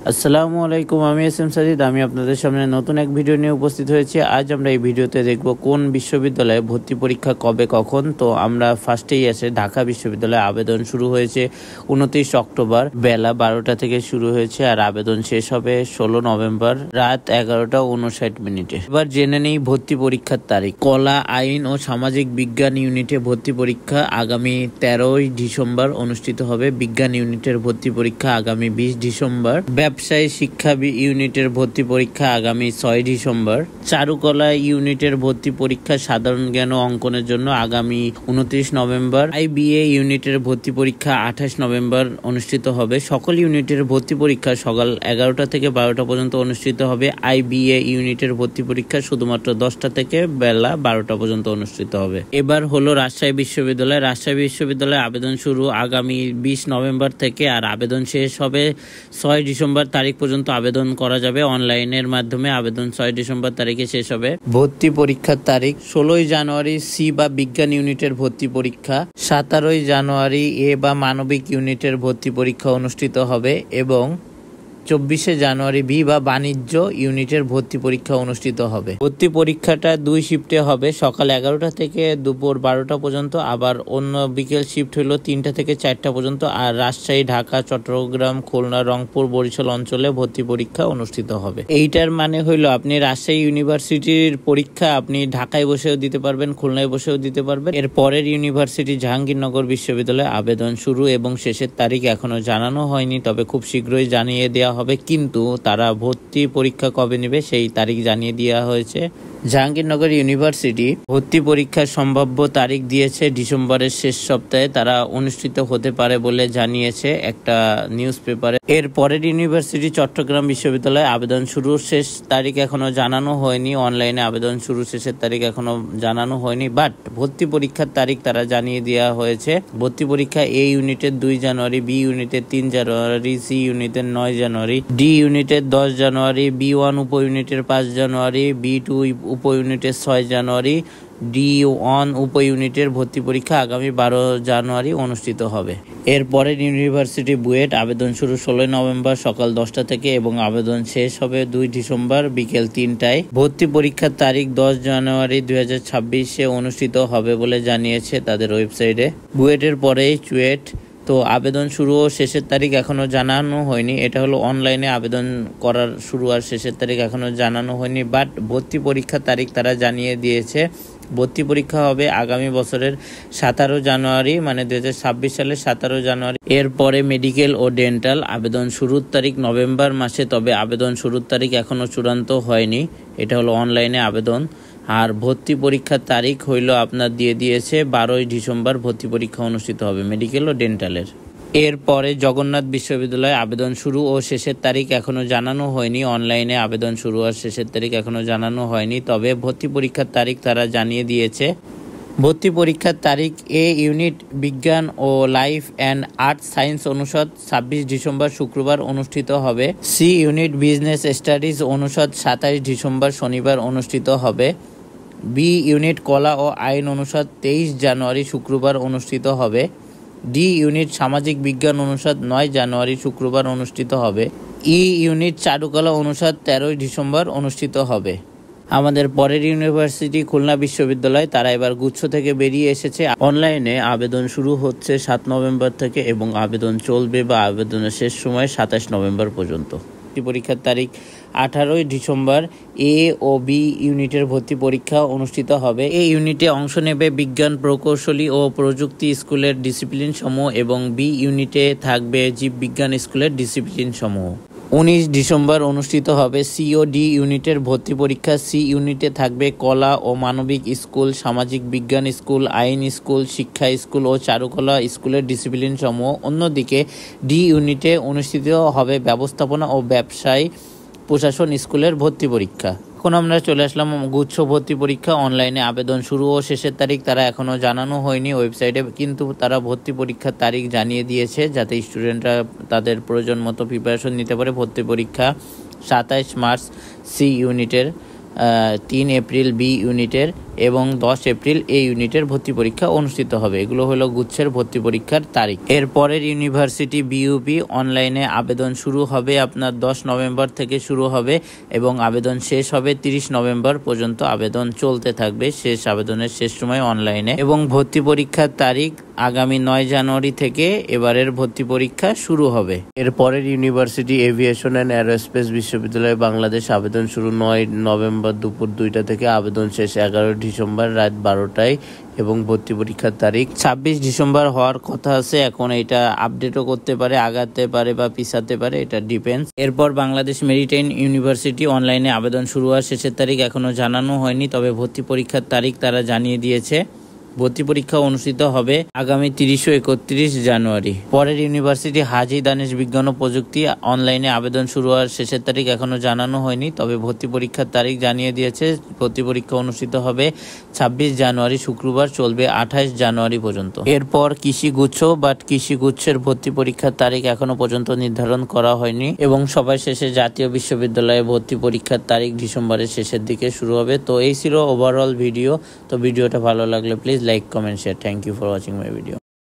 আসসালামু আলাইকুম, আমি এস এম সাজিদ। আমি আপনাদের সামনে নতুন এক ভিডিও নিয়ে উপস্থিত হয়েছি। আজ আমরা এই ভিডিওতে দেখব কোন বিশ্ববিদ্যালয়ে ভর্তি পরীক্ষা কবে কখন। তো আমরা ফার্স্টেই আছে ঢাকা বিশ্ববিদ্যালয়ে আবেদন শুরু হয়েছে 29 অক্টোবর বেলা 12টা থেকে শুরু হয়েছে, আর আবেদন শেষ হবে 16 নভেম্বর রাত 11:59। এবার জেনে নেই ভর্তি পরীক্ষার তারিখ। কলা, আইন ও সামাজিক বিজ্ঞান ইউনিটে ভর্তি পরীক্ষা আগামী 13 ডিসেম্বর অনুষ্ঠিত হবে। বিজ্ঞান ইউনিটের ভর্তি পরীক্ষা আগামী 20 ডিসেম্বর। ব্যবসায়ী শিক্ষা ইউনিটের ভর্তি পরীক্ষা আগামী 6 ডিসেম্বর। চারুকলা ইউনিটের ভর্তি পরীক্ষা সাধারণ জ্ঞান ও অঙ্কনের জন্য আগামী 29 নভেম্বর। আইবিএ ইউনিটের ভর্তি পরীক্ষা 28 নভেম্বর অনুষ্ঠিত হবে। সকল ইউনিটের ভর্তি পরীক্ষা সকাল 11টা থেকে 12টা পর্যন্ত অনুষ্ঠিত হবে। আইবিএ ইউনিটের ভর্তি পরীক্ষা শুধুমাত্র 10টা থেকে বেলা 12টা পর্যন্ত অনুষ্ঠিত হবে। এবার হলো রাজশাহী বিশ্ববিদ্যালয়। রাজশাহী বিশ্ববিদ্যালয়ে আবেদন শুরু আগামী 20 নভেম্বর থেকে, আর আবেদন শেষ হবে 6 ডিসেম্বর তারিখ পর্যন্ত আবেদন করা যাবে অনলাইনের মাধ্যমে। আবেদন 6 ডিসেম্বর তারিখে শেষ হবে। ভর্তি পরীক্ষার তারিখ 16 জানুয়ারি সি বা বিজ্ঞান ইউনিটের ভর্তি পরীক্ষা, 17 জানুয়ারি এ বা মানবিক ইউনিটের ভর্তি পরীক্ষা অনুষ্ঠিত হবে এবং 24 জানুয়ারি বি বা বাণিজ্য ইউনিটের ভর্তি পরীক্ষা অনুষ্ঠিত হবে। ভর্তি পরীক্ষাটা 2 শিফটে হবে, সকাল 11টা থেকে দুপুর 12টা পর্যন্ত। আবার অন্য বিকেল শিফট হলো 3টা থেকে 4টা পর্যন্ত। আর রাজশাহী, ঢাকা, চট্টগ্রাম, খুলনা, রংপুর, বরিশাল অঞ্চলে ভর্তি পরীক্ষা অনুষ্ঠিত হবে। এইটার মানে হইলো আপনি রাজশাহী ইউনিভার্সিটির পরীক্ষা আপনি ঢাকায় বসেও দিতে পারবেন, খুলনায় বসেও দিতে পারবেন। এর পরের ইউনিভার্সিটি জাহাঙ্গীরনগর বিশ্ববিদ্যালয়ে আবেদন শুরু এবং শেষের তারিখ এখনো জানানো হয়নি, তবে খুব শীঘ্রই জানিয়ে দেওয়া হবে। কিন্তু তারা ভর্তি পরীক্ষা কবে নেবে সেই তারিখ জানিয়ে দেওয়া হয়েছে। জাহাঙ্গীরনগর ইউনিভার্সিটি ভর্তি পরীক্ষার সম্ভাব্য তারিখ দিয়েছে ডিসেম্বরের শেষ সপ্তাহে। তারা অনুষ্ঠিত হতে পারে বলে জানিয়েছে একটা নিউজ পেপারে। এর পরের ইউনিভার্সিটি চট্টগ্রাম বিশ্ববিদ্যালয়ে আবেদন শুরুর শেষ তারিখ এখনো জানানো হয়নি। অনলাইনে আবেদন শুরু শেষের তারিখ এখনো জানানো হয়নি, বাট ভর্তি পরীক্ষার তারিখ তারা জানিয়ে দেওয়া হয়েছে। ভর্তি পরীক্ষা এ ইউনিটের 2 জানুয়ারি, বি ইউনিটের 3 জানুয়ারি, সি ইউনিটের 9 জানুয়ারি, ডি ইউনিটের 10 জানুয়ারি, বি1 উপ ইউনিটের 5 জানুয়ারি, বি2 উপ ইউনিটের 6 জানুয়ারি, ডি1 উপ ইউনিটের ভর্তি পরীক্ষা আগামী 12 জানুয়ারি অনুষ্ঠিত হবে। এরপরের ইউনিভার্সিটি বুয়েট আবেদন শুরু 16 নভেম্বর সকাল 10টা থেকে এবং আবেদন শেষ হবে 2 ডিসেম্বর বিকেল 3টায়। ভর্তি পরীক্ষার তারিখ 10 জানুয়ারি 2026-এ অনুষ্ঠিত হবে বলে জানিয়েছে তাদের ওয়েবসাইটে। বুয়েটের পরেই চুয়েট। তো আবেদন শুরু ও শেষের তারিখ এখনো জানানো হয়নি। এটা হলো অনলাইনে আবেদন করার শুরু আর শেষের তারিখ এখনো জানানো হয়নি, বাট ভর্তি পরীক্ষার তারিখ তারা জানিয়ে দিয়েছে। ভর্তি পরীক্ষা হবে আগামী বছরের 17 জানুয়ারি, মানে 2026 সালের 17 জানুয়ারি। এরপরে মেডিকেল ও ডেন্টাল আবেদন শুরুর তারিখ নভেম্বর মাসে, তবে আবেদন শুরুর তারিখ এখনো চূড়ান্ত হয়নি। এটা হলো অনলাইনে আবেদন। আর ভর্তি পরীক্ষার তারিখ হইল আপনার দিয়ে দিয়েছে 12 ডিসেম্বর ভর্তি পরীক্ষা অনুষ্ঠিত হবে মেডিকেল ও ডেন্টালের। এরপরে জগন্নাথ বিশ্ববিদ্যালয়ে আবেদন শুরু ও শেষের তারিখ এখনো জানানো হয়নি। অনলাইনে আবেদন শুরু আর শেষের তারিখ এখনো জানানো হয়নি, তবে ভর্তি পরীক্ষার তারিখ তারা জানিয়ে দিয়েছে। ভর্তি পরীক্ষার তারিখ এ ইউনিট বিজ্ঞান ও লাইফ অ্যান্ড আর্ট সায়েন্স অনুষদ 26 ডিসেম্বর শুক্রবার অনুষ্ঠিত হবে। সি ইউনিট বিজনেস স্টাডিজ অনুষদ 27 ডিসেম্বর শনিবার অনুষ্ঠিত হবে। বি ইউনিট কলা ও আইন অনুষদ 23 জানুয়ারি শুক্রবার অনুষ্ঠিত হবে। ডি ইউনিট সামাজিক বিজ্ঞান অনুষদ 9 জানুয়ারি শুক্রবার অনুষ্ঠিত হবে। ই ইউনিট চারুকলা অনুষদ 13 ডিসেম্বর অনুষ্ঠিত হবে। আমাদের পরের ইউনিভার্সিটি খুলনা বিশ্ববিদ্যালয়, তারা এবার গুচ্ছ থেকে বেরিয়ে এসেছে। অনলাইনে আবেদন শুরু হচ্ছে 7 নভেম্বর থেকে এবং আবেদন চলবে বা আবেদনের শেষ সময় 27 নভেম্বর পর্যন্ত। পরীক্ষার তারিখ 18 ডিসেম্বর এ ও বি ইউনিটের ভর্তি পরীক্ষা অনুষ্ঠিত হবে। এই ইউনিটে অংশ নেবে বিজ্ঞান, প্রকৌশলী ও প্রযুক্তি স্কুলের ডিসিপ্লিন সমূহ এবং বি ইউনিটে থাকবে জীববিজ্ঞান স্কুলের ডিসিপ্লিন সমূহ। 19 ডিসেম্বর অনুষ্ঠিত হবে সি ও ডি ইউনিটের ভর্তি পরীক্ষা। সি ইউনিটে থাকবে কলা ও মানবিক স্কুল, সামাজিক বিজ্ঞান স্কুল, আইন স্কুল, শিক্ষা স্কুল ও চারুকলা স্কুলের ডিসিপ্লিন সমূহ। অন্যদিকে ডি ইউনিটে অনুষ্ঠিত হবে ব্যবস্থাপনা ও ব্যবসায় প্রশাসন স্কুলের ভর্তি পরীক্ষা। এখন আমরা চলে আসলাম গুচ্ছ ভর্তি পরীক্ষা। অনলাইনে আবেদন শুরু ও শেষের তারিখ তারা এখনো জানানো হয়নি ওয়েবসাইটে, কিন্তু তারা ভর্তি পরীক্ষার তারিখ জানিয়ে দিয়েছে যাতে স্টুডেন্টরা তাদের প্রয়োজন মতো প্রিপারেশন নিতে পারে। ভর্তি পরীক্ষা 27 মার্চ সি ইউনিটের, 3 এপ্রিল বি ইউনিটের এবং 10 এপ্রিল এই ইউনিটের ভর্তি পরীক্ষা অনুষ্ঠিত হবে। এগুলো হলো গুচ্ছের ভর্তি পরীক্ষার তারিখ। এরপরের ইউনিভার্সিটি বিইউপি অনলাইনে আবেদন শুরু হবে আপনার 10 নভেম্বর থেকে শুরু হবে এবং আবেদন শেষ হবে 30 নভেম্বর পর্যন্ত আবেদন চলতে থাকবে। শেষ আবেদনের শেষ সময় অনলাইনে এবং ভর্তি পরীক্ষার তারিখ আগামী 9 জানুয়ারি থেকে এবারের ভর্তি পরীক্ষা শুরু হবে। এরপরের ইউনিভার্সিটি এভিয়েশন অ্যান্ড এরোস্পেস বিশ্ববিদ্যালয় বাংলাদেশ আবেদন শুরু 9 নভেম্বর দুপুর 2টা থেকে আবেদন শেষ 11 ডিসেম্বর রাত 12টায় এবং ভর্তি পরীক্ষার তারিখ 26 ডিসেম্বর হওয়ার কথা আছে। এখন এটা আপডেটও করতে পারে, আগাতে পারে বা পিছাতে পারে, এটা ডিপেন্ডস। এরপর বাংলাদেশ মেরিটাইম ইউনিভার্সিটি অনলাইনে আবেদন শুরু হওয়ার শেষের তারিখ এখনো জানানো হয়নি, তবে ভর্তি পরীক্ষার তারিখ তারা জানিয়ে দিয়েছে। ভর্তি পরীক্ষা অনুষ্ঠিত হবে আগামী 30 ও 31 জানুয়ারি। পরের ইউনিভার্সিটি হাজী দানেশ বিজ্ঞান ও প্রযুক্তি অনলাইনে আবেদন শুরু হওয়ার শেষের তারিখ এখনো জানানো হয়নি, তবে ভর্তি পরীক্ষার তারিখ জানিয়ে দিয়েছে। ভর্তি পরীক্ষা অনুষ্ঠিত হবে 26 জানুয়ারি শুক্রবার, চলবে 28 জানুয়ারি পর্যন্ত। এরপর কৃষিগুচ্ছ কৃষিগুচ্ছের ভর্তি পরীক্ষার তারিখ এখনো পর্যন্ত নির্ধারণ করা হয়নি এবং সবার শেষে জাতীয় বিশ্ববিদ্যালয়ে ভর্তি পরীক্ষার তারিখ ডিসেম্বরের শেষের দিকে শুরু হবে। তো এই ছিল ওভারঅল ভিডিও। তো ভিডিওটা ভালো লাগলে please like, comment, share. Thank you for watching my video.